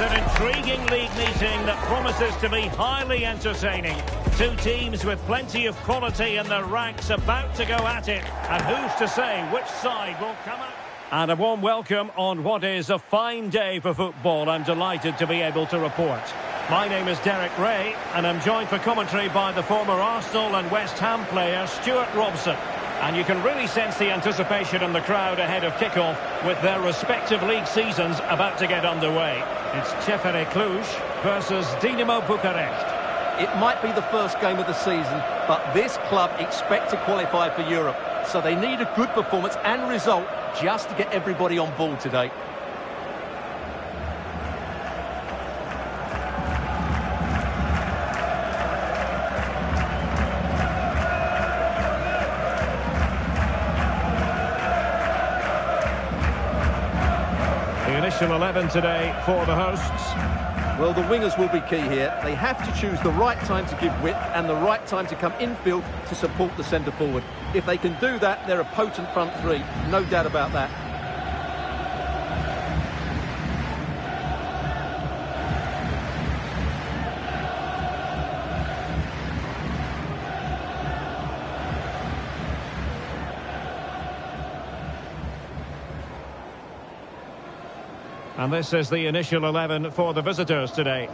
an intriguing league meeting that promises to be highly entertaining. Two teams with plenty of quality in their ranks about to go at it. And who's to say which side will come out? And a warm welcome on what is a fine day for football. I'm delighted to be able to report. My name is Derek Ray, and I'm joined for commentary by the former Arsenal and West Ham player Stuart Robson. And you can really sense the anticipation in the crowd ahead of kickoff with their respective league seasons about to get underway. It's Cefere Cluj versus Dinamo Bucharest. It might be the first game of the season, but this club expect to qualify for Europe. So they need a good performance and result just to get everybody on board today. The initial 11 today for the hosts. Well, the wingers will be key here. They have to choose the right time to give width and the right time to come infield to support the centre-forward. If they can do that, they're a potent front three. No doubt about that. And this is the initial 11 for the visitors today.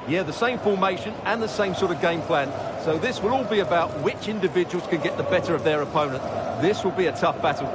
Yeah, the same formation and the same sort of game plan. So this will all be about which individuals can get the better of their opponent. This will be a tough battle.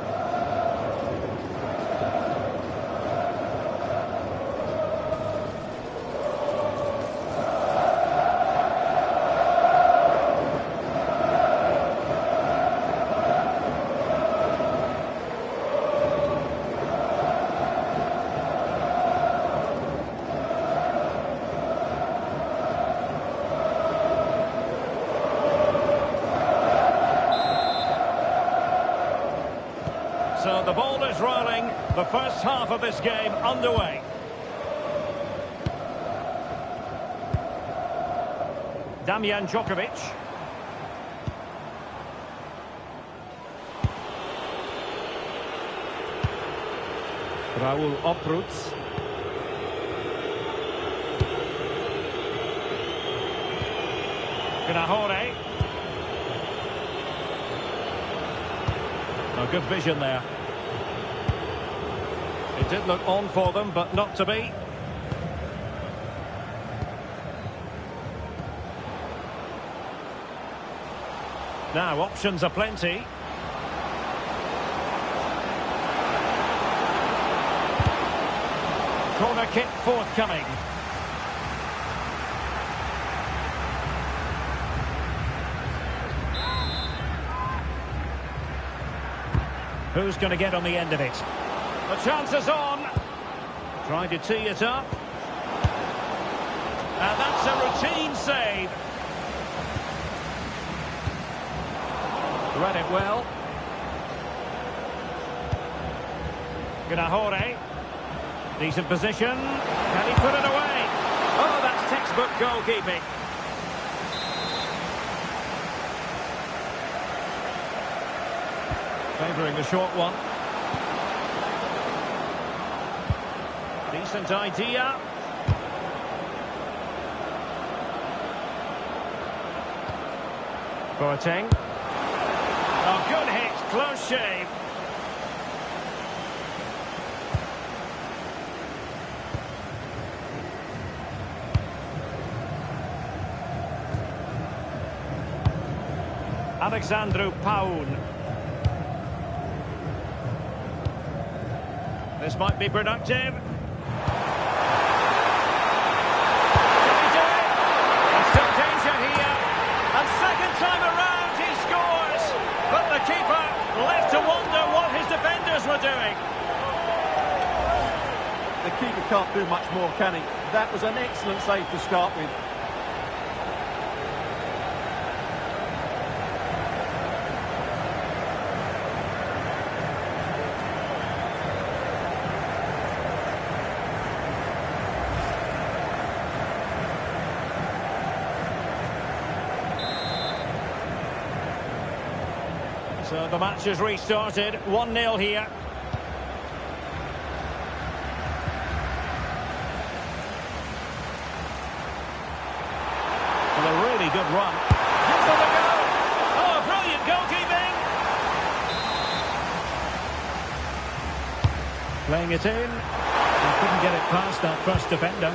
So the ball is rolling, the first half of this game underway. Damian Djokovic. Raul Opruts. Gnahore. Oh, good vision there. It did look on for them, but not to be. Now, options are plenty. Corner kick forthcoming. Who's going to get on the end of it? The chance is on. Trying to tee it up. And that's a routine save. Read it well. Gnahore. Decent position. Can he put it away? Oh, that's textbook goalkeeping. Favouring the short one. Decent idea. Boateng. Oh, good hit. Close shave. Alexandru Paun. This might be productive. Time around, he scores, but the keeper left to wonder what his defenders were doing. The keeper can't do much more, can he? That was an excellent save to start with. So the match has restarted, 1-0 here. good run. Gives them a go. Oh, brilliant goalkeeping. Playing it in. He couldn't get it past that first defender.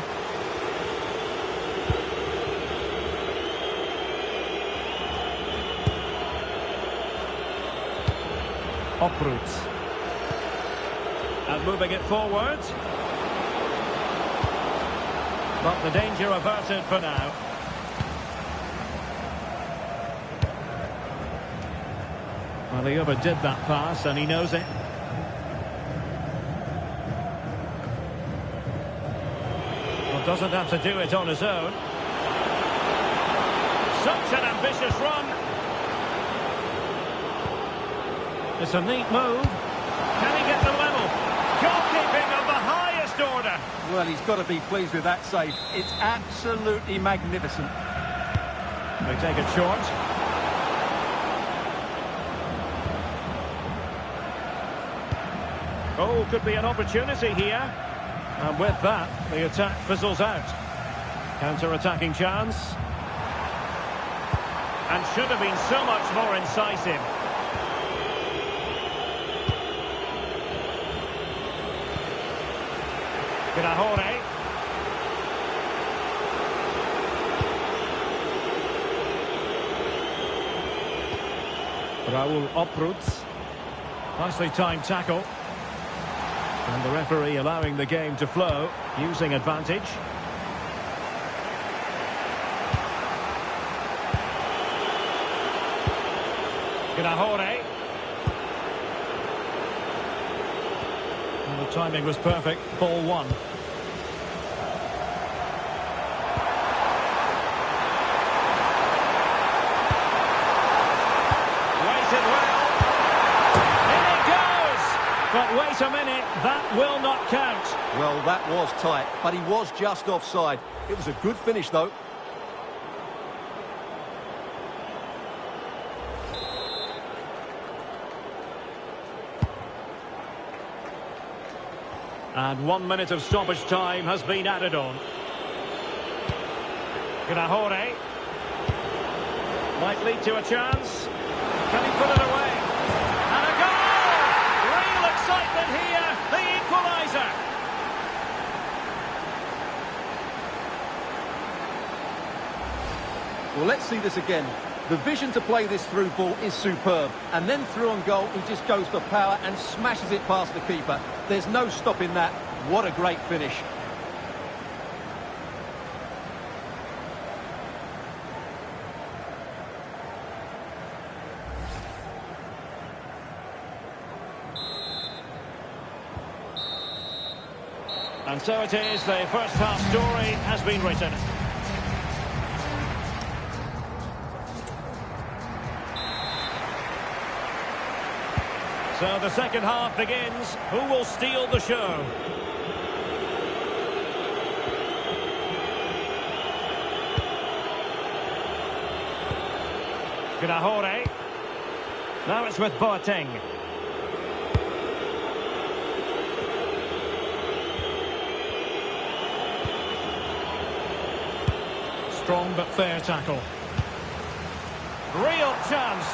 Uproots. And moving it forward. But the danger averted for now. Well, he overdid that pass and he knows it. Well, doesn't have to do it on his own. Such an ambitious run. It's a neat move. Can he get the level? Goalkeeping of the highest order. Well, he's got to be pleased with that save. It's absolutely magnificent. They take it short. Oh, could be an opportunity here. And with that, the attack fizzles out. Counter-attacking chance. And should have been so much more incisive. Grahore. Raul uproots. Nicely timed tackle. And the referee allowing the game to flow, using advantage. Grahore. And the timing was perfect. Ball one. Waited well. In it goes! But wait a minute, that will not count. Well, that was tight, but he was just offside. It was a good finish, though. And 1 minute of stoppage time has been added on. Grahore. Might lead to a chance. Can he put it away? And a goal! Real excitement here, the equaliser. Well, let's see this again. The vision to play this through ball is superb. And then through on goal, he just goes for power and smashes it past the keeper. There's no stopping that. What a great finish. And so it is, the first half story has been written. So the second half begins. Who will steal the show? Grahore. Now it's with Boateng. Strong but fair tackle. Real chance.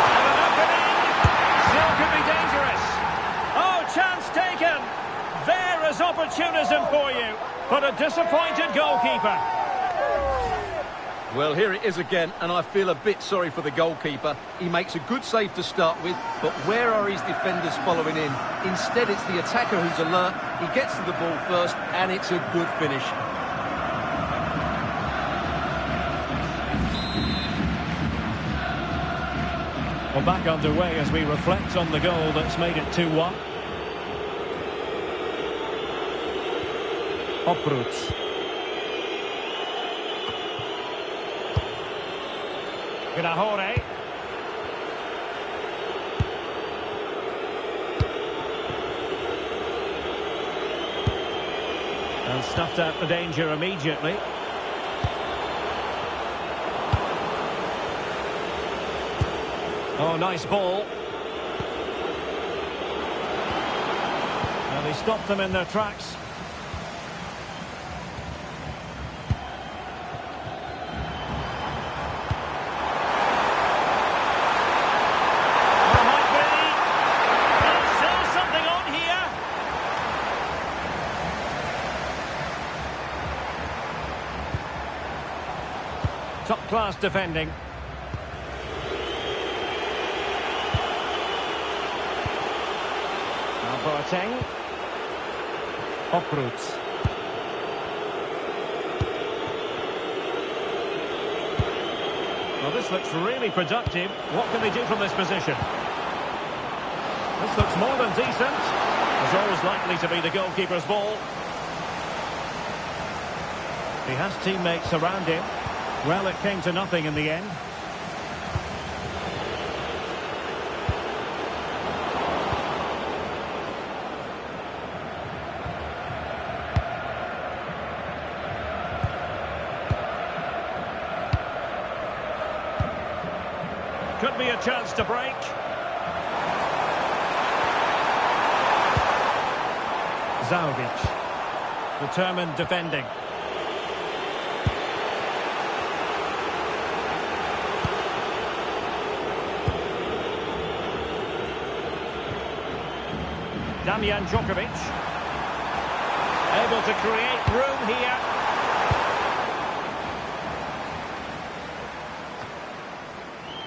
And an opening. Still could be dangerous. Oh, chance taken. There is opportunism for you. But a disappointed goalkeeper. Well, here it is again, and I feel a bit sorry for the goalkeeper. He makes a good save to start with, but where are his defenders following in? Instead, it's the attacker who's alert. He gets to the ball first, and it's a good finish. Well, back underway as we reflect on the goal that's made it 2-1. Uproots. Grahore. And stuffed out the danger immediately. Oh, nice ball. And he stopped them in their tracks. Top-class defending. Now Boateng. Oproots. Well, this looks really productive. What can they do from this position? This looks more than decent. It's always likely to be the goalkeeper's ball. He has teammates around him. Well, it came to nothing in the end. Could be a chance to break. Zaovic. Determined defending. Damian Djokovic. Able to create room here.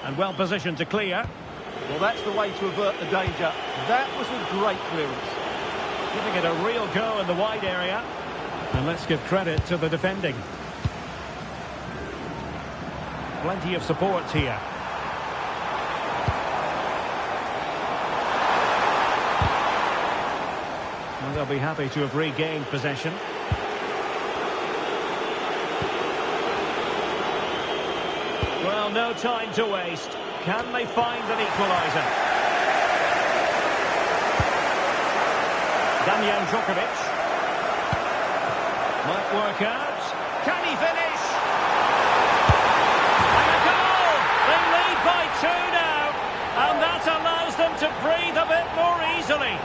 And well positioned to clear. Well, that's the way to avert the danger. That was a great clearance. Giving it a real go in the wide area. And let's give credit to the defending. Plenty of support here. Well, they'll be happy to have regained possession. Well, no time to waste. Can they find an equaliser? Damian Djokovic. Might work out. Can he finish? And a goal! They lead by 2 now. And that allows them to breathe a bit more easily.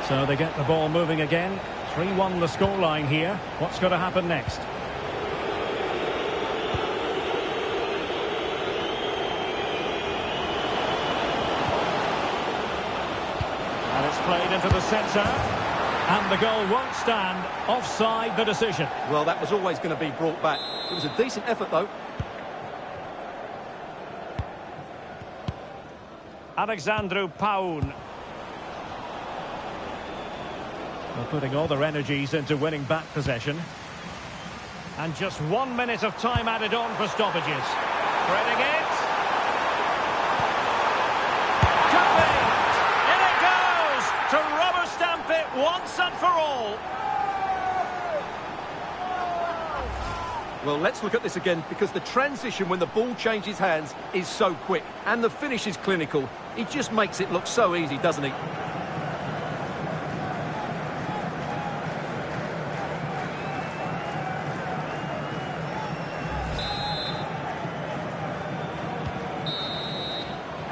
So they get the ball moving again. 3-1 the scoreline here. What's going to happen next? And it's played into the centre. And the goal won't stand. Offside the decision. Well, that was always going to be brought back. It was a decent effort, though. Alexandru Paun. They're putting all their energies into winning back possession. And just 1 minute of time added on for stoppages. Threading it. Could be. In it goes! To rubber stamp it once and for all. Well, let's look at this again, because the transition when the ball changes hands is so quick. And the finish is clinical. He just makes it look so easy, doesn't he?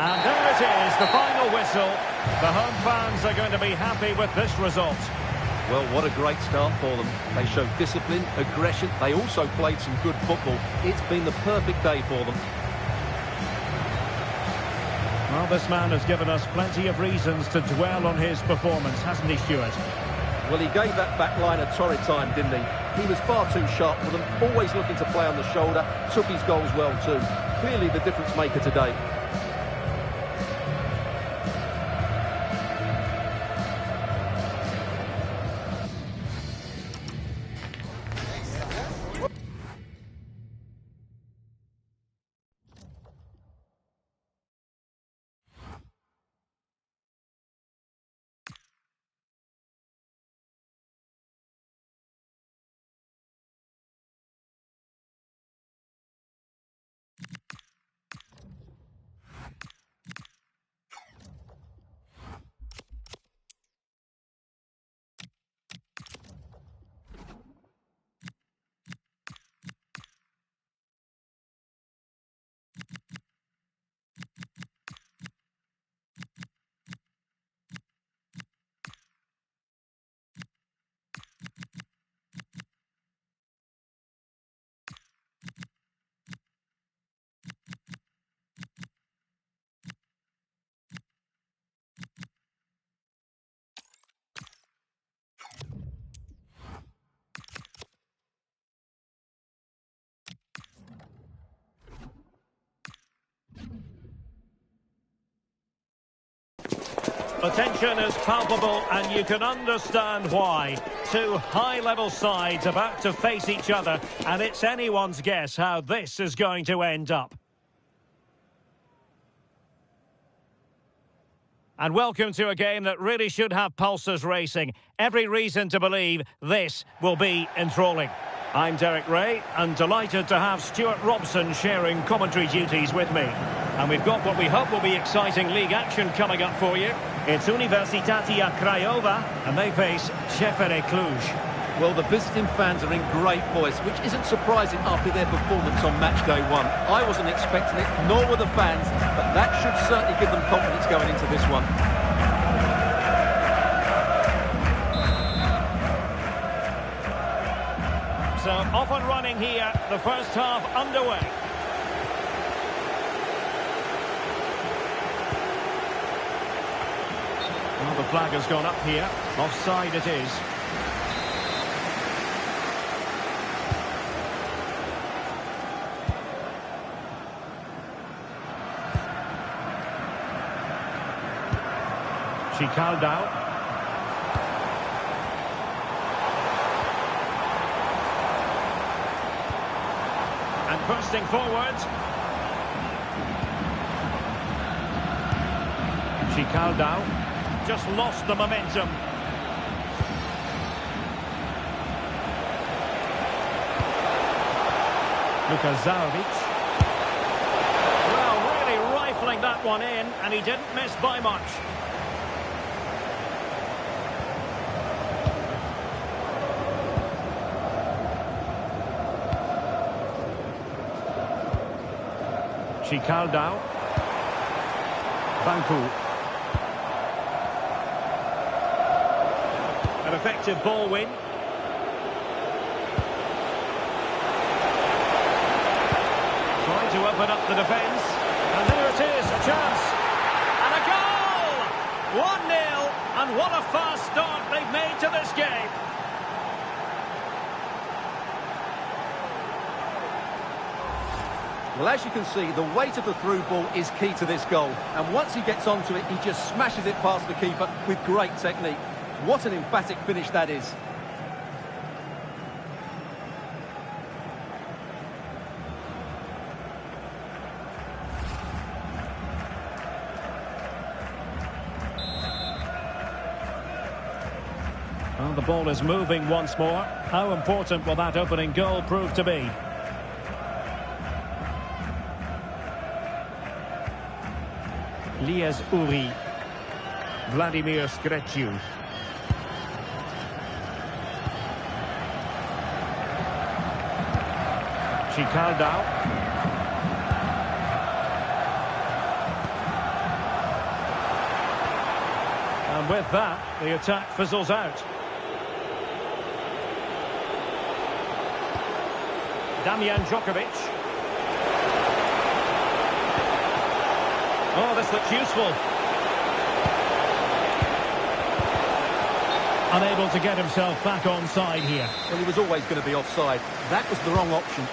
And there it is, the final whistle. The home fans are going to be happy with this result. Well, what a great start for them. They showed discipline, aggression. They also played some good football. It's been the perfect day for them. Well, this man has given us plenty of reasons to dwell on his performance, hasn't he, Stuart? Well, he gave that back line a torrid time, didn't he? He was far too sharp for them, always looking to play on the shoulder, took his goals well too. Clearly the difference maker today. The tension is palpable, and you can understand why. Two high-level sides about to face each other, and it's anyone's guess how this is going to end up. And welcome to a game that really should have pulses racing. Every reason to believe this will be enthralling. I'm Derek Ray, and delighted to have Stuart Robson sharing commentary duties with me. And we've got what we hope will be exciting league action coming up for you. It's Universitatea Craiova, and they face CFR Cluj. Well, the visiting fans are in great voice, which isn't surprising after their performance on match day one. I wasn't expecting it, nor were the fans, but that should certainly give them confidence going into this one. So, off and running here, the first half underway. Well, the flag has gone up here. Offside it is. Chicaldao. And bursting forward. Chicaldao. Just lost the momentum. Lukasovic. Well, really rifling that one in, and he didn't miss by much. Chicaldao. Banku. An effective ball win. Trying to open up the defence. And there it is, a chance. And a goal! 1-0, and what a fast start they've made to this game. Well, as you can see, the weight of the through ball is key to this goal. And once he gets onto it, he just smashes it past the keeper with great technique. What an emphatic finish that is. Well, the ball is moving once more. How important will that opening goal prove to be? Lies Uri. Vladimir Skreciu. Chicaldao. And with that, the attack fizzles out. Damian Djokovic. Oh, this looks useful. Unable to get himself back onside here. Well, he was always going to be offside. That was the wrong option.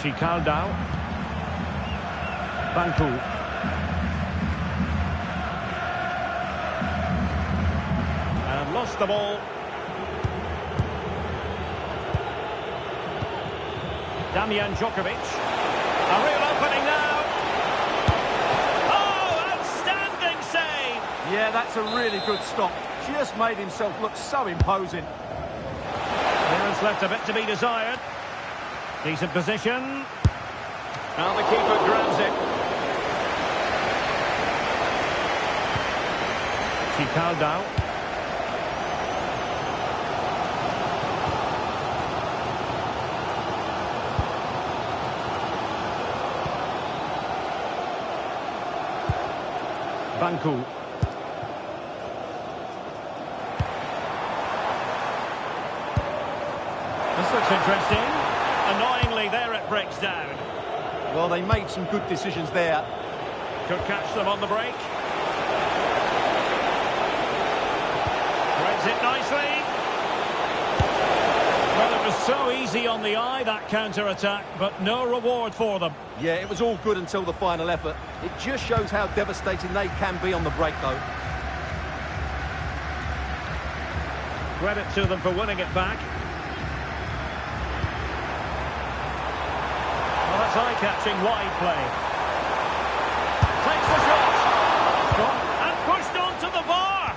Chicaldao. Banku. And lost the ball. Damian Djokovic. A real opening now. Oh, outstanding save. Yeah, that's a really good stop. Just made himself look so imposing. Clearance left a bit to be desired. Decent position. And the keeper grabs it. Chicaldao. Banku. This looks interesting. Annoyingly, there it breaks down. Well, they made some good decisions there. Could catch them on the break. Threads it nicely. Well, it was So easy on the eye, that counter-attack, but no reward for them. Yeah, it was all good until the final effort. It just shows how devastating they can be on the break, though. Credit to them for winning it back. Well, that's eye-catching wide play. Takes the shot. And pushed onto the bar.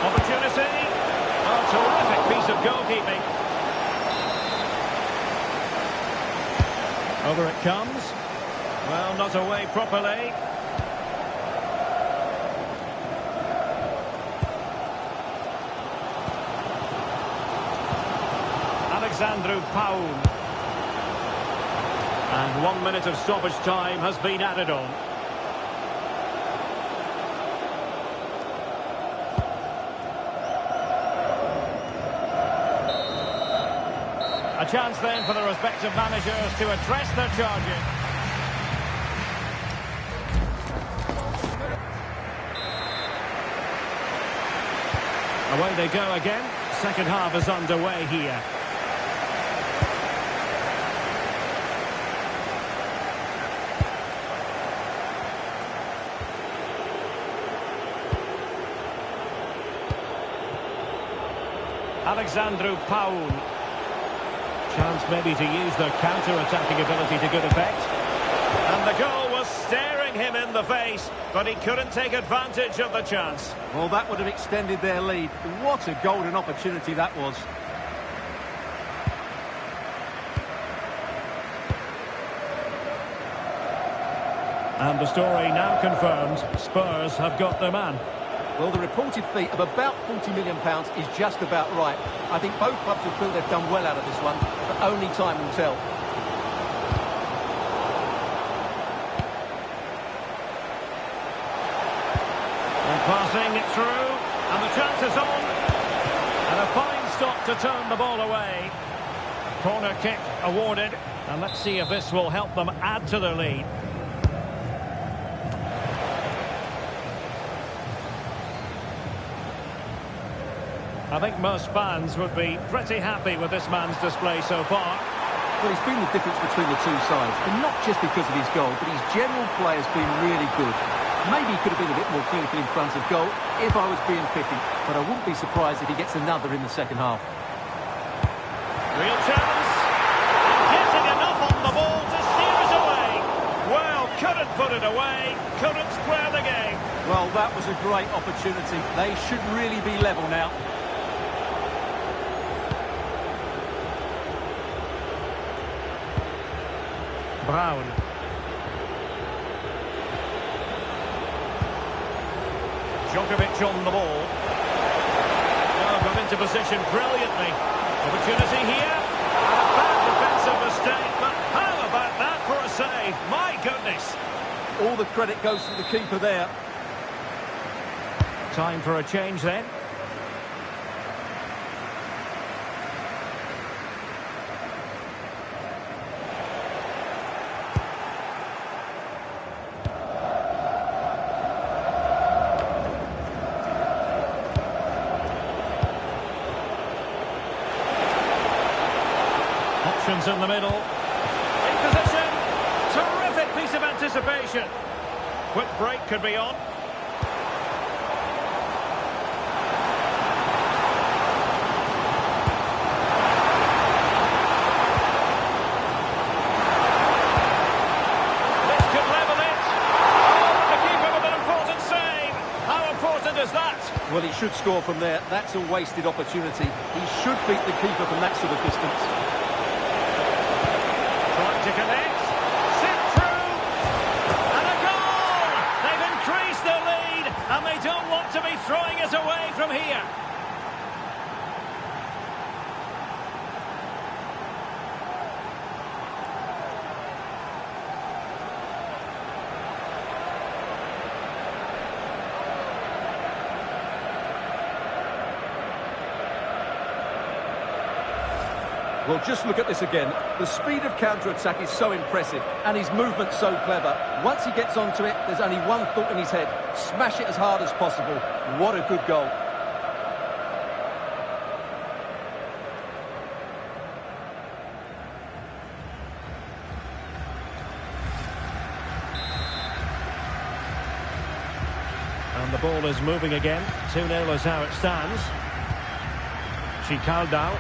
Opportunity. Oh, terrific piece of goalkeeping. Over it comes. Well, not away properly. Paul. And 1 minute of stoppage time has been added on. A chance then for the respective managers to address their charges. Away they go again. Second half is underway here. Paul. Chance maybe to use their counter-attacking ability to good effect. And the goal was staring him in the face, but he couldn't take advantage of the chance. Well, that would have extended their lead. What a golden opportunity that was. And the story now confirmed. Spurs have got their man. Well, the reported fee of about £40 million is just about right. I think both clubs will feel they've done well out of this one, but only time will tell. And passing it through, and the chance is on. And a fine stop to turn the ball away. Corner kick awarded, and let's see if this will help them add to their lead. I think most fans would be pretty happy with this man's display so far. Well, he's been the difference between the two sides, and not just because of his goal, but his general play has been really good. Maybe he could have been a bit more clinical in front of goal, if I was being picky, but I wouldn't be surprised if he gets another in the second half. Real chance, and getting enough on the ball to steer it away. Well, couldn't put it away, couldn't square the game. Well, that was a great opportunity. They should really be level now. Brown. Djokovic on the ball. Oh, got into position brilliantly. Opportunity here. And a bad defensive mistake, but how about that for a save? My goodness. All the credit goes to the keeper there. Time for a change then. In the middle. In position. Terrific piece of anticipation. Quick break could be on. This could level it. Oh, the keeper with an important save. How important is that? Well, he should score from there. That's a wasted opportunity. He should beat the keeper from that sort of distance. To connect, sit through, and a goal! They've increased their lead, and they don't want to be throwing it away from here. Well, just look at this again. The speed of counter-attack is so impressive, and his movement so clever. Once he gets onto it, there's only one thought in his head. Smash it as hard as possible. What a good goal. And the ball is moving again. 2-0 is how it stands. Chicaldao.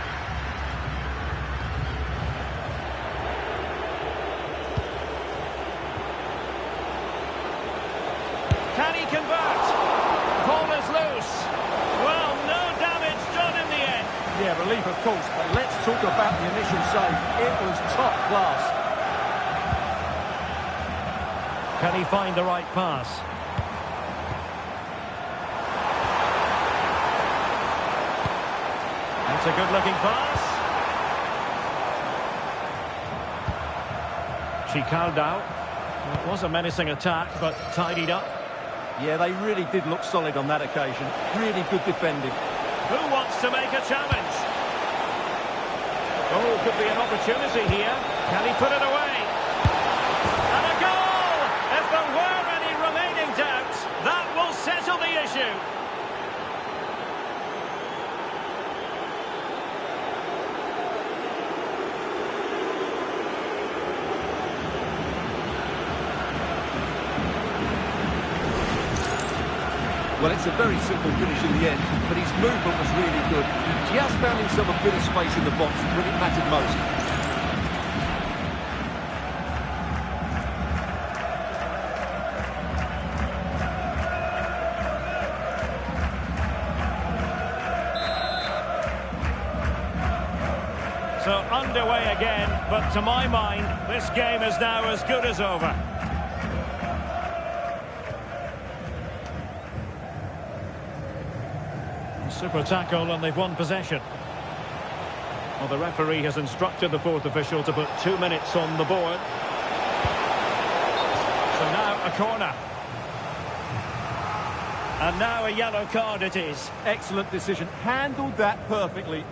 Can he convert? Ball is loose. Well, no damage done in the end. Yeah, relief of course, but let's talk about the initial save. It was top class. Can he find the right pass? It's a good-looking pass. Chicaldao. It was a menacing attack, but tidied up. Yeah, they really did look solid on that occasion. Really good defending. Who wants to make a challenge? Oh, could be an opportunity here. Can he put it away? And a goal! If there were any remaining doubts, that will settle the issue. Well, it's a very simple finish in the end, but his movement was really good. He just found himself a bit of space in the box when it mattered most. So underway again, but to my mind, this game is now as good as over. Super tackle, and they've won possession. Well, the referee has instructed the fourth official to put 2 minutes on the board. So now a corner. And now a yellow card it is. Excellent decision. Handled that perfectly.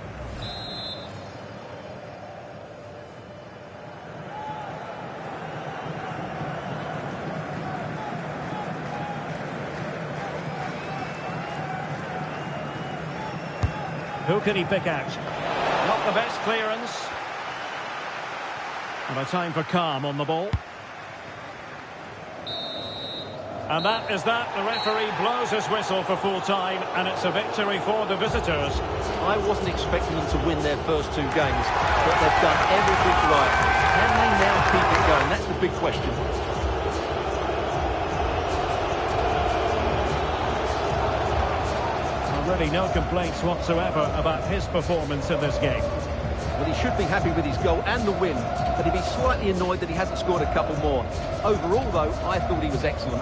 Who can he pick out? Not the best clearance. And a time for calm on the ball. And that is that. The referee blows his whistle for full time, and it's a victory for the visitors. I wasn't expecting them to win their first 2 games, but they've done everything right. Can they now keep it going? That's the big question. Really no complaints whatsoever about his performance in this game. Well, he should be happy with his goal and the win, but he'd be slightly annoyed that he hasn't scored a couple more. Overall, though, I thought he was excellent.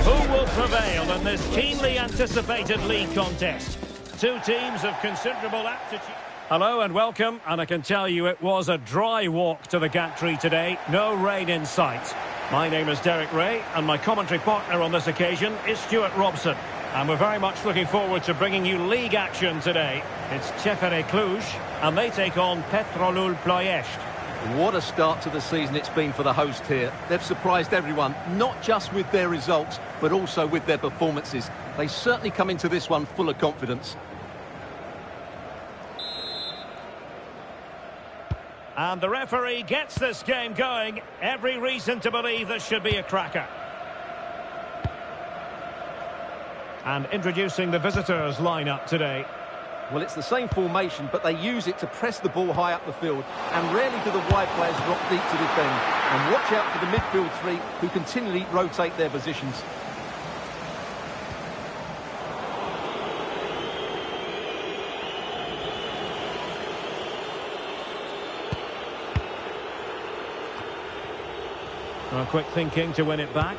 Who will prevail in this keenly anticipated league contest? 2 teams of considerable aptitude. Hello and welcome, and I can tell you it was a dry walk to the gantry today. No rain in sight. My name is Derek Ray, and my commentary partner on this occasion is Stuart Robson. And we're very much looking forward to bringing you league action today. It's CFR Cluj, and they take on Petrolul Ploiești. What a start to the season it's been for the host here. They've surprised everyone, not just with their results, but also with their performances. They certainly come into this one full of confidence. And the referee gets this game going. Every reason to believe this should be a cracker. And introducing the visitors lineup today. Well, it's the same formation, but they use it to press the ball high up the field. And rarely do the wide players drop deep to defend. And watch out for the midfield three, who continually rotate their positions. Well, quick thinking to win it back.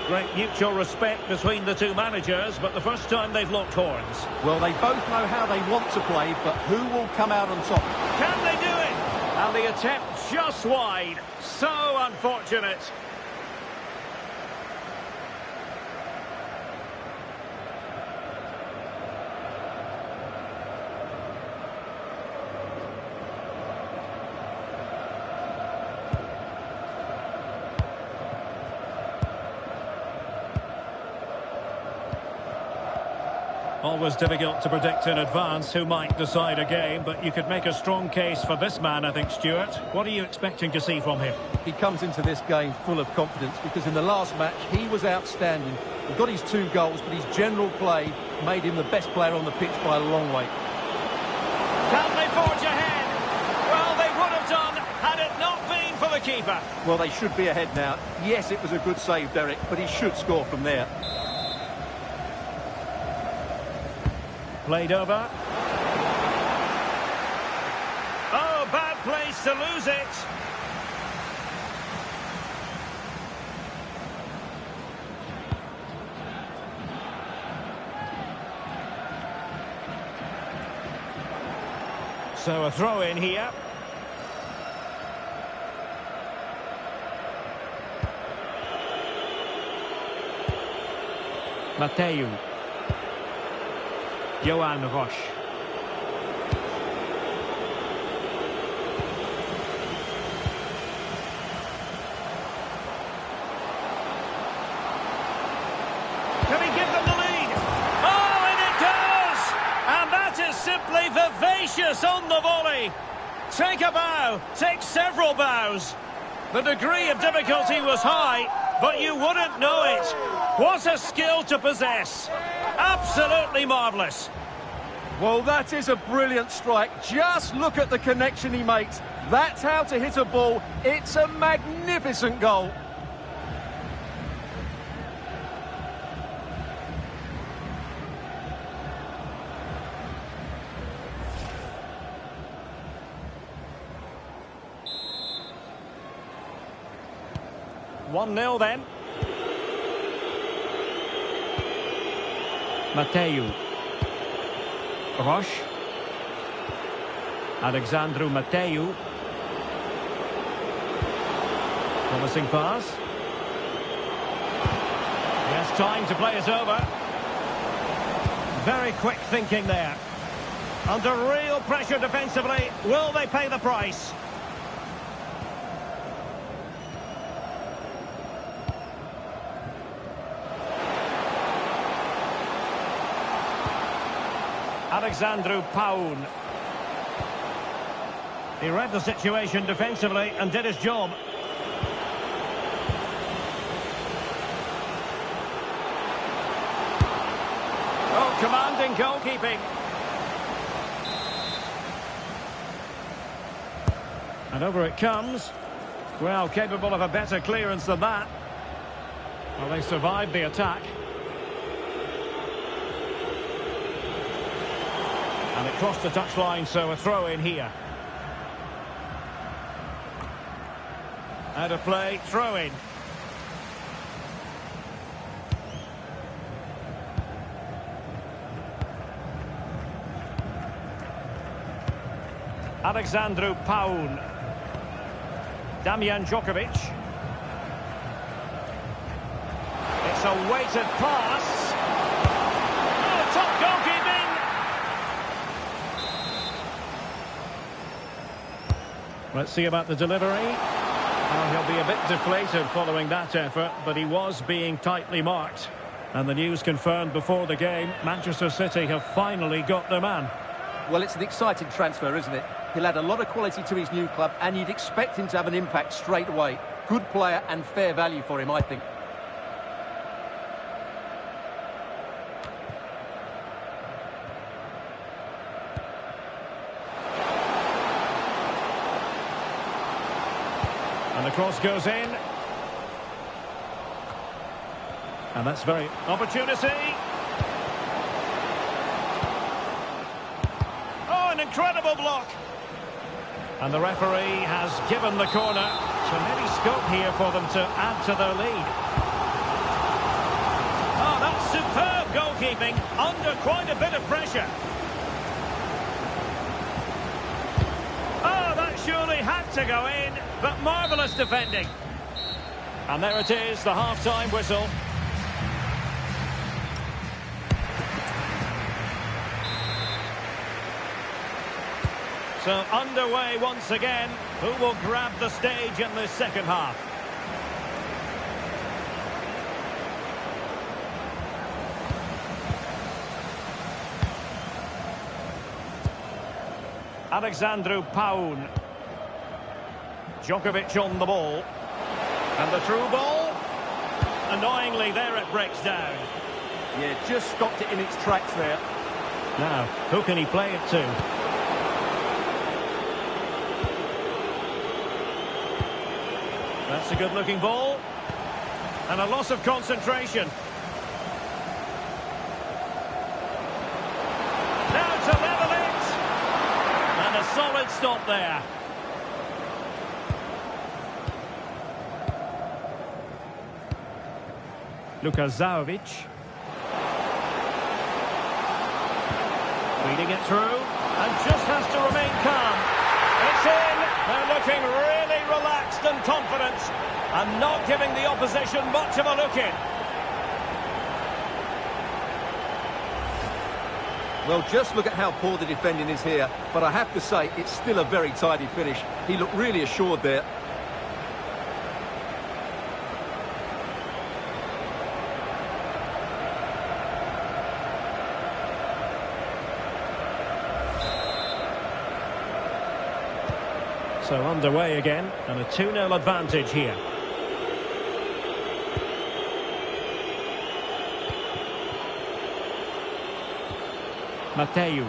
Great mutual respect between the two managers, but the first time they've locked horns. Well, they both know how they want to play, but who will come out on top? Can they do it? And the attempt just wide. So unfortunate. Always difficult to predict in advance who might decide a game, but you could make a strong case for this man, I think, Stuart. What are you expecting to see from him? He comes into this game full of confidence because in the last match he was outstanding. He got his 2 goals, but his general play made him the best player on the pitch by a long way. Can they forge ahead? Well, they would have done had it not been for the keeper. Well, they should be ahead now. Yes, it was a good save, Derek, but he should score from there. Played over. Oh, bad place to lose it. So a throw in here. Mateu. Johan Roche. Can he give them the lead? Oh, and it does! And that is simply vivacious on the volley. Take a bow, take several bows. The degree of difficulty was high, but you wouldn't know it. What a skill to possess. Absolutely marvellous. Well, that is a brilliant strike. Just look at the connection he makes. That's how to hit a ball. It's a magnificent goal. One 0 then. Mateu. Roche. Alexandru Mateu. Promising pass. He has time to play it over. Very quick thinking there. Under real pressure defensively. Will they pay the price? Alexandru Paun. He read the situation defensively and did his job. Oh, commanding goalkeeping. And over it comes. Well, capable of a better clearance than that. Well, they survived the attack. And it crossed the touchline, so a throw in here. Out of play, throw in. Alexandru Paun. Damian Djokovic. It's a weighted pass. Oh, top goalkeeping. Let's see about the delivery. Well, he'll be a bit deflated following that effort, but he was being tightly marked. And the news confirmed before the game, Manchester City have finally got their man. Well, it's an exciting transfer, isn't it? He'll add a lot of quality to his new club, and you'd expect him to have an impact straight away. Good player and fair value for him, I think. And the cross goes in. And that's very opportunity. Oh, an incredible block. And the referee has given the corner. So maybe scope here for them to add to their lead. Oh, that's superb goalkeeping under quite a bit of pressure. Oh, that surely had to go in, but marvellous defending. And there it is, the half-time whistle. So underway once again. Who will grab the stage in this second half? Alexandru Paun. Djokovic on the ball. And the through ball. Annoyingly, there it breaks down. Yeah, just stopped it in its tracks there. Now, who can he play it to? That's a good-looking ball. And a loss of concentration. Now to level it. And a solid stop there. Lukasovic. Feeding it through. And just has to remain calm. It's in. They're looking really relaxed and confident. And not giving the opposition much of a look in. Well, just look at how poor the defending is here. But I have to say, it's still a very tidy finish. He looked really assured there. So underway again, and a 2-0 advantage here. Mateu.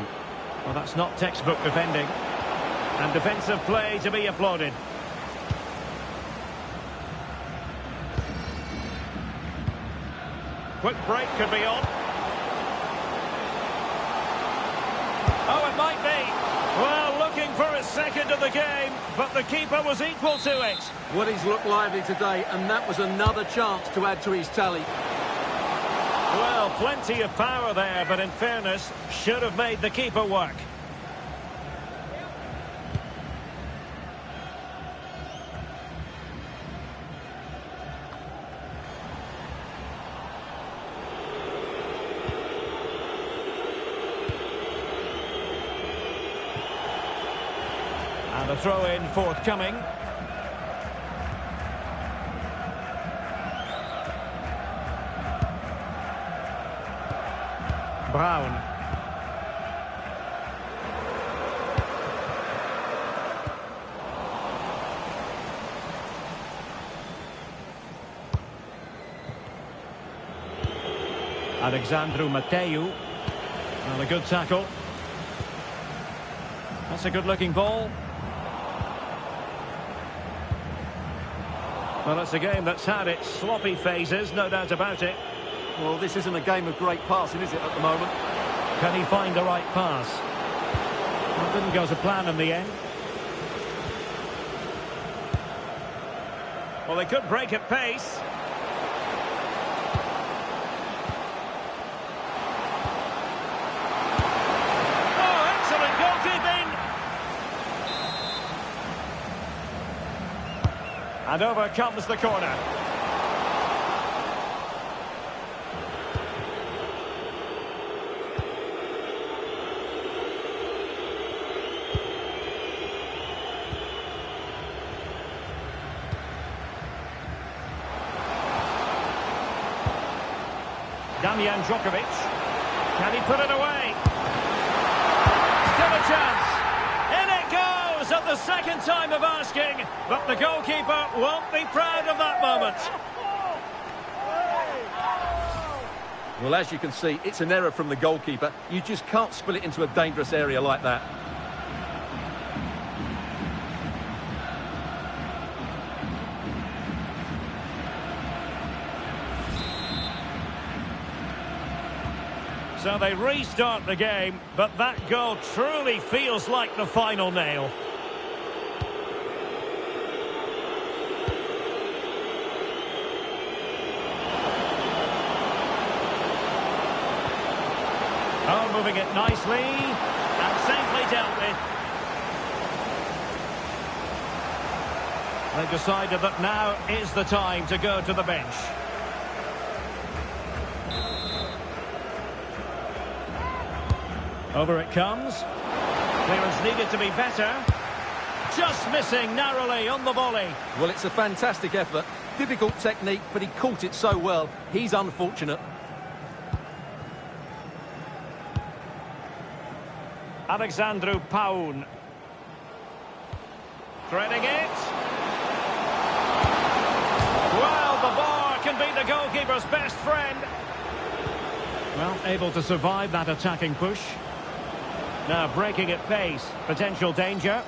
Well, that's not textbook defending. And defensive play to be applauded. Quick break could be on. Oh, it might be. Well, looking for his second of the game, but the keeper was equal to it. Well, he's looked lively today, and that was another chance to add to his tally. Well, plenty of power there, but in fairness, should have made the keeper work. And a throw-in forthcoming. Brown. Alexandru Mateu. And a good tackle. That's a good-looking ball. Well, it's a game that's had its sloppy phases, no doubt about it. Well, this isn't a game of great passing, is it, at the moment? Can he find the right pass? Well, didn't go to plan in the end. Well, they could break at pace. Oh, excellent goalkeeping! And over comes the corner. Damian Djokovic. Can he put it away? Still a chance. In it goes at the second time of asking, but the goalkeeper won't be proud of that moment. Well, as you can see, it's an error from the goalkeeper. You just can't spill it into a dangerous area like that. So they restart the game, but that goal truly feels like the final nail. Oh, moving it nicely and safely dealt with. They've decided that now is the time to go to the bench. Over it comes. Clearance needed to be better. Just missing narrowly on the volley. Well, it's a fantastic effort. Difficult technique, but he caught it so well. He's unfortunate. Alexandru Paun. Threading it. Well, the bar can be the goalkeeper's best friend. Well, able to survive that attacking push. Now breaking at pace. Potential danger.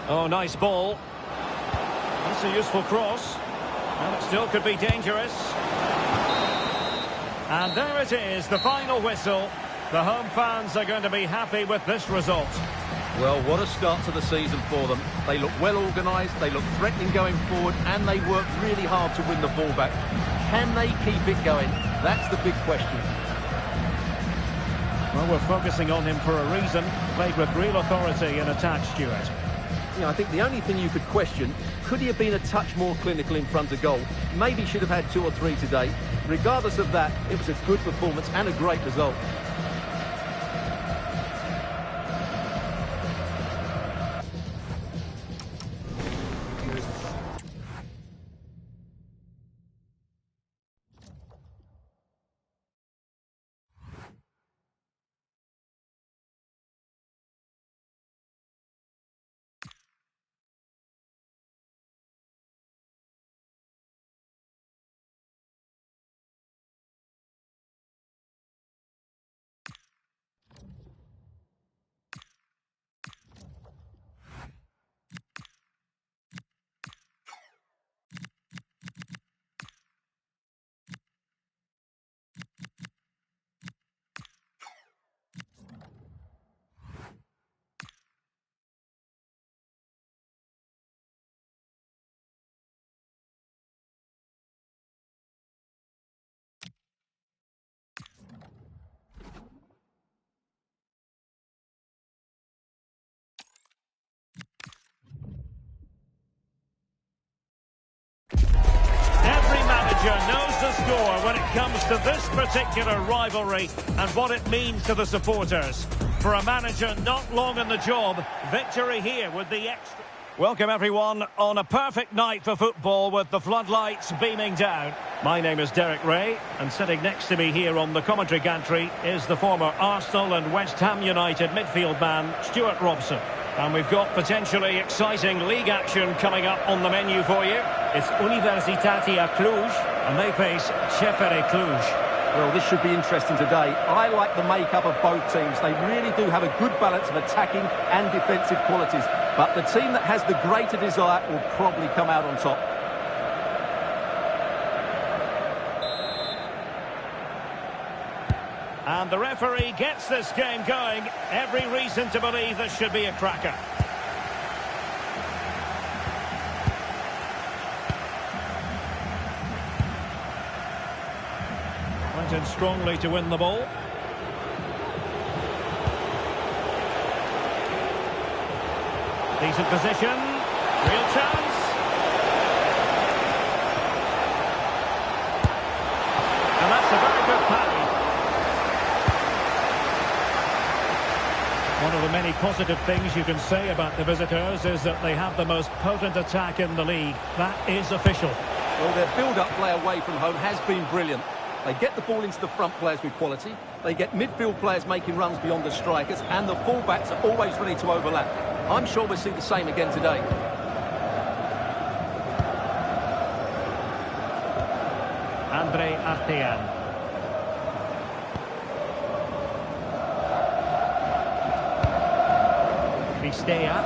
Oh, nice ball. That's a useful cross. Well, it still could be dangerous. And there it is, the final whistle. The home fans are going to be happy with this result. Well, what a start to the season for them. They look well organised, they look threatening going forward, and they work really hard to win the ball back. Can they keep it going? That's the big question. Well, we're focusing on him for a reason. Played with real authority in attack, Stuart. You know, I think the only thing you could question, could he have been a touch more clinical in front of goal? Maybe should have had 2 or 3 today. Regardless of that, it was a good performance and a great result. Knows the score when it comes to this particular rivalry and what it means to the supporters. For a manager not long in the job, victory here would be extra. Welcome everyone on a perfect night for football with the floodlights beaming down. My name is Derek Ray, and sitting next to me here on the commentary gantry is the former Arsenal and West Ham United midfield man, Stuart Robson. And we've got potentially exciting league action coming up on the menu for you. It's Universitatea Cluj, and they face CFR Cluj. Well, this should be interesting today. I like the makeup of both teams. They really do have a good balance of attacking and defensive qualities. But the team that has the greater desire will probably come out on top. And the referee gets this game going. Every reason to believe this should be a cracker. Went in strongly to win the ball. Decent position. Real chance. And that's a very good parry. One of the many positive things you can say about the visitors is that they have the most potent attack in the league. That is official. Well, their build-up play away from home has been brilliant. They get the ball into the front players with quality, they get midfield players making runs beyond the strikers, and the fullbacks are always ready to overlap. I'm sure we'll see the same again today. Artean. Cristea.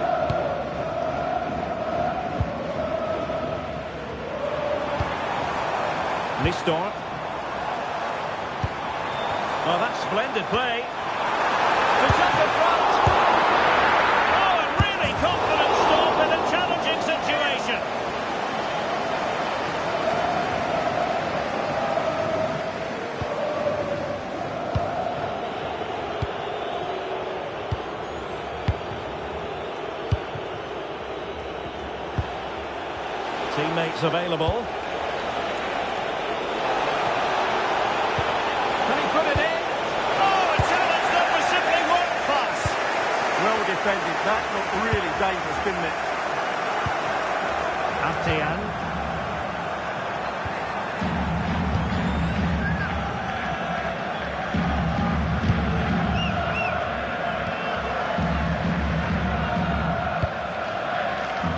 Listor. Oh, that's splendid play. To take the front. Oh, a really confident stop in a challenging situation. Teammates available. Defended. That looked really dangerous, didn't it? Artean.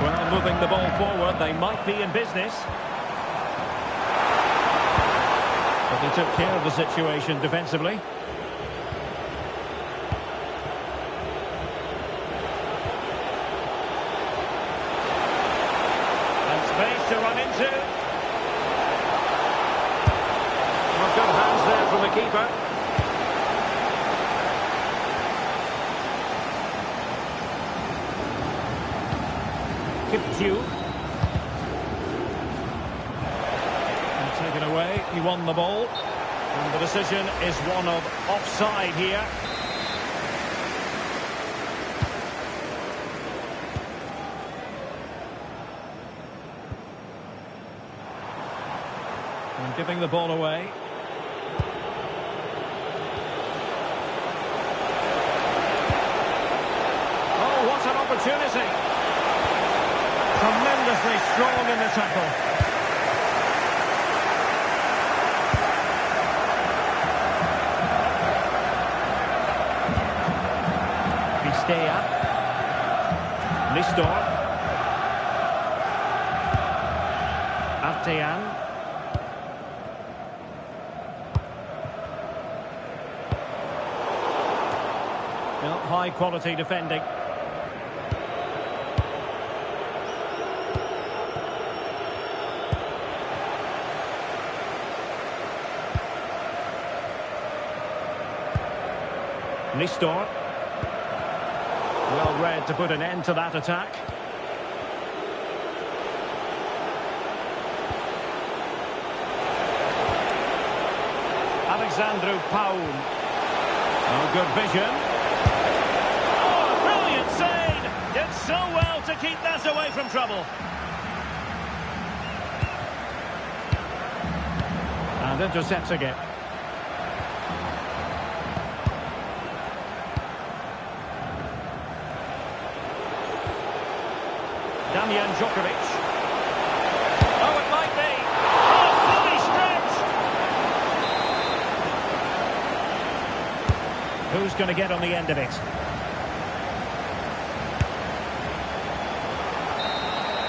Well, moving the ball forward, they might be in business. But they took care of the situation defensively. To run into. Well, good hands there from the keeper. Kipchu. And taken away. He won the ball. And the decision is one of offside here. Giving the ball away. Oh, what an opportunity. Tremendously strong in the tackle. Cristea. Listor. Artean. Well, high quality defending. Listor. Well read to put an end to that attack. Alexandru Paun. Oh, good vision. Brilliant save! Did so well to keep that away from trouble. And intercepts again. Damian Djokovic. Oh, it might be. Oh, fully stretched. Who's going to get on the end of it?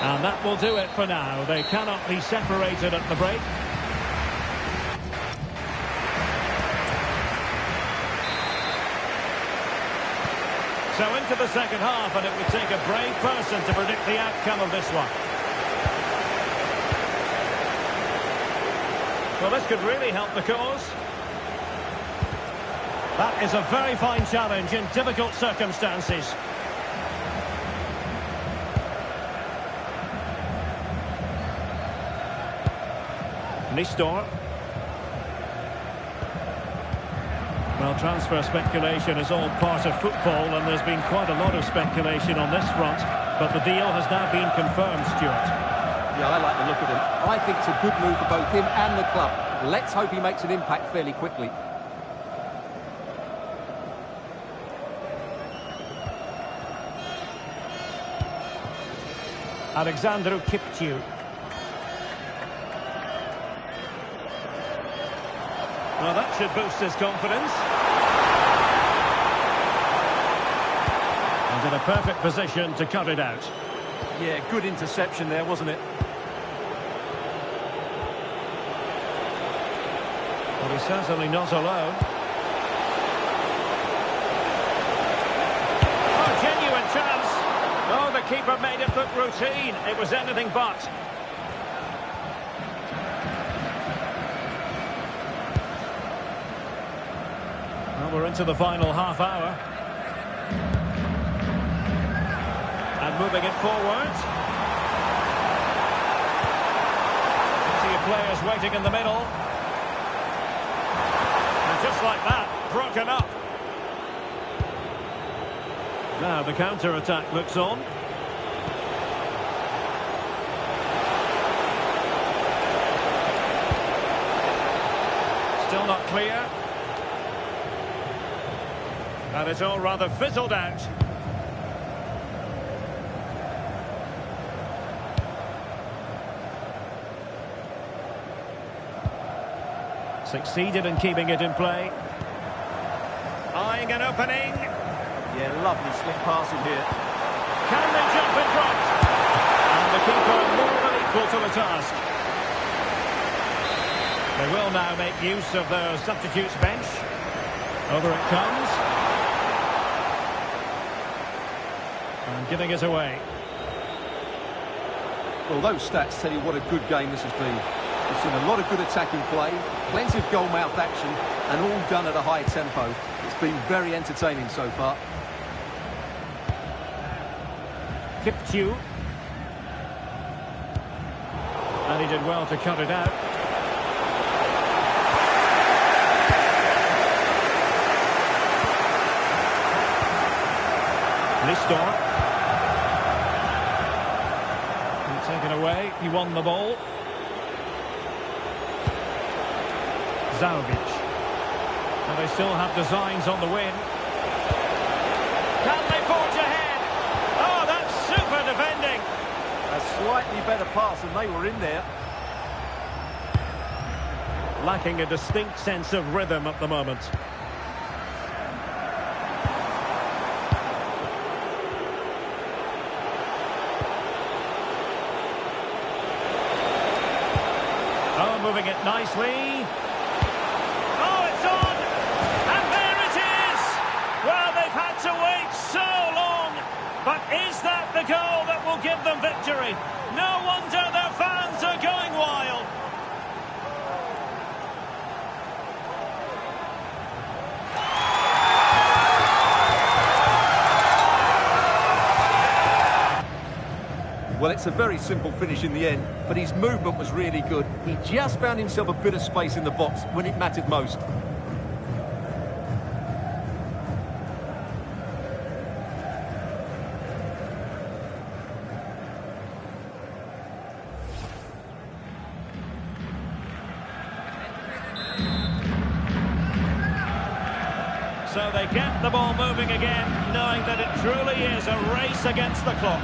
And that will do it for now. They cannot be separated at the break. So into the second half, and it would take a brave person to predict the outcome of this one. Well, this could really help the cause. That is a very fine challenge in difficult circumstances. Listor. Well, transfer speculation is all part of football, and there's been quite a lot of speculation on this front, but the deal has now been confirmed, Stuart. Yeah, I like the look of him. I think it's a good move for both him and the club. Let's hope he makes an impact fairly quickly. Alexandru Kipchu. Well, that should boost his confidence. And in a perfect position to cut it out. Yeah, good interception there, wasn't it? Well, he's certainly not alone. Oh, genuine chance. Oh, the keeper made it look routine. It was anything but. Well, we're into the final half hour. And moving it forward. Plenty of players waiting in the middle. And just like that, broken up. Now the counter-attack looks on. Still not clear. And it's all rather fizzled out. Succeeded in keeping it in play. Eyeing an opening. Yeah, lovely slick passing here. Can they jump in front? And the keeper more than equal to the task. They will now make use of their substitutes bench. Over it comes. And giving it away. Well, those stats tell you what a good game this has been. We've seen a lot of good attacking play, plenty of goal-mouth action, and all done at a high tempo. It's been very entertaining so far. Kipchu. And he did well to cut it out. Listor. Taken away, he won the ball. Zalgic. And they still have designs on the win. Can they forge ahead? Oh, that's super defending. A slightly better pass and they were in there. Lacking a distinct sense of rhythm at the moment. Oh, moving it nicely. Oh, it's on! And there it is! Well, they've had to wait so long. But is that the goal that will give them victory? No wonder their fans are going wild. Well, it's a very simple finish in the end, but his movement was really good. He just found himself a bit of space in the box when it mattered most. So they get the ball moving again, knowing that it truly is a race against the clock.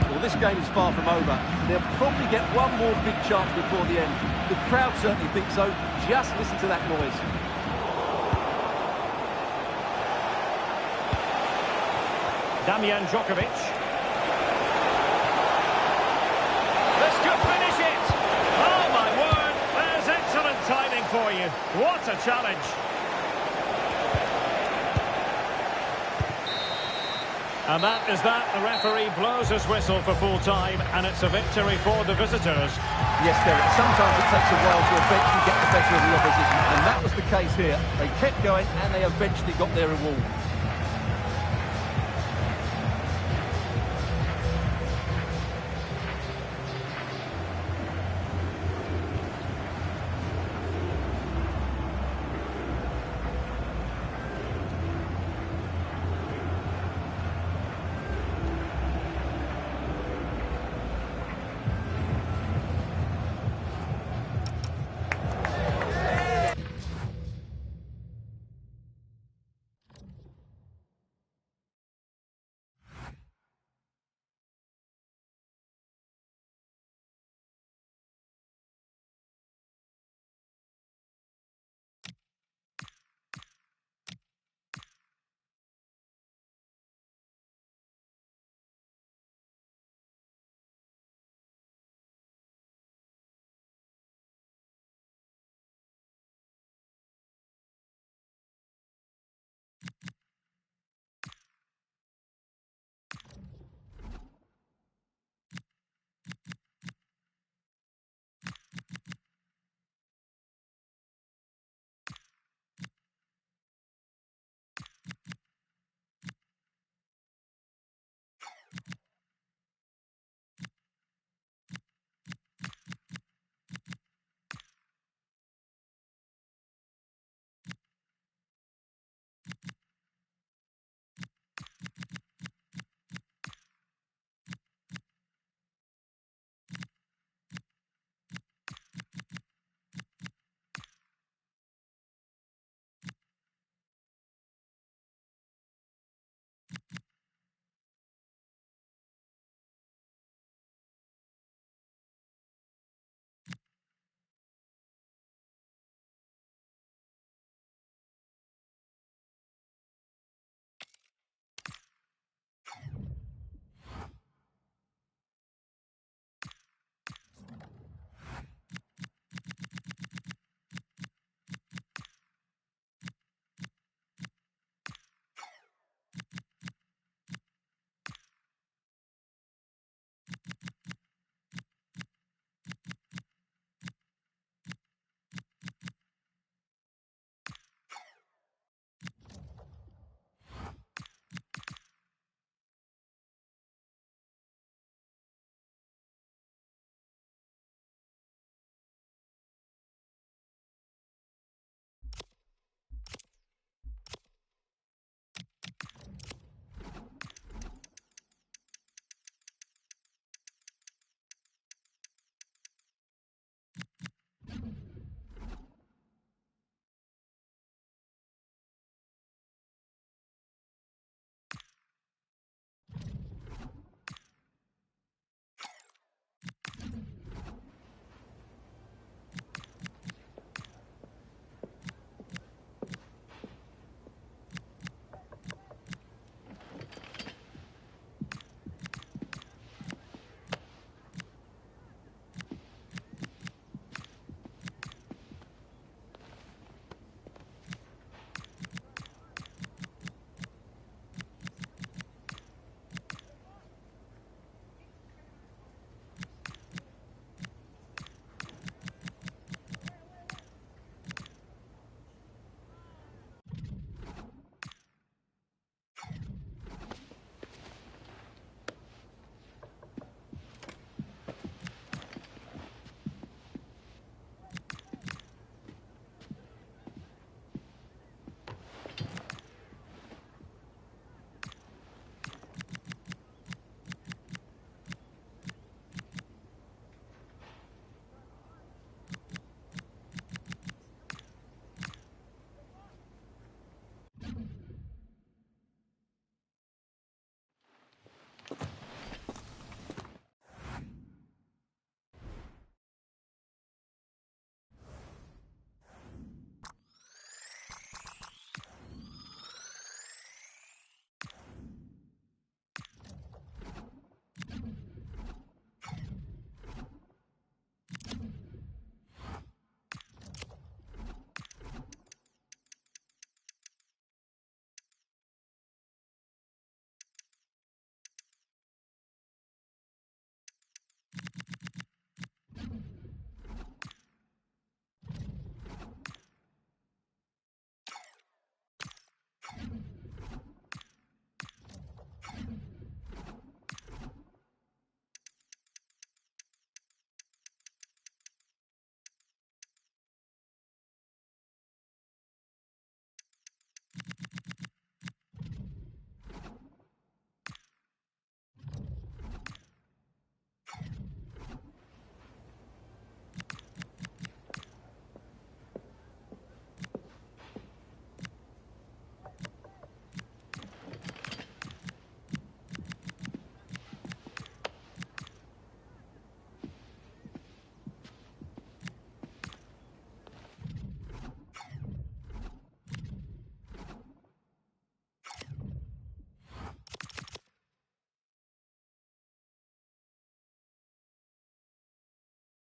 Well, this game is far from over. They'll probably get one more big chance before the end. The crowd certainly think so. Just listen to that noise. Damian Djokovic. This could finish it. Oh, my word. There's excellent timing for you. What a challenge. And that is that. The referee blows his whistle for full time, and it's a victory for the visitors. Yes, Derek, sometimes it takes a while to eventually get the better of the opposition, and that was the case here. They kept going, and they eventually got their reward.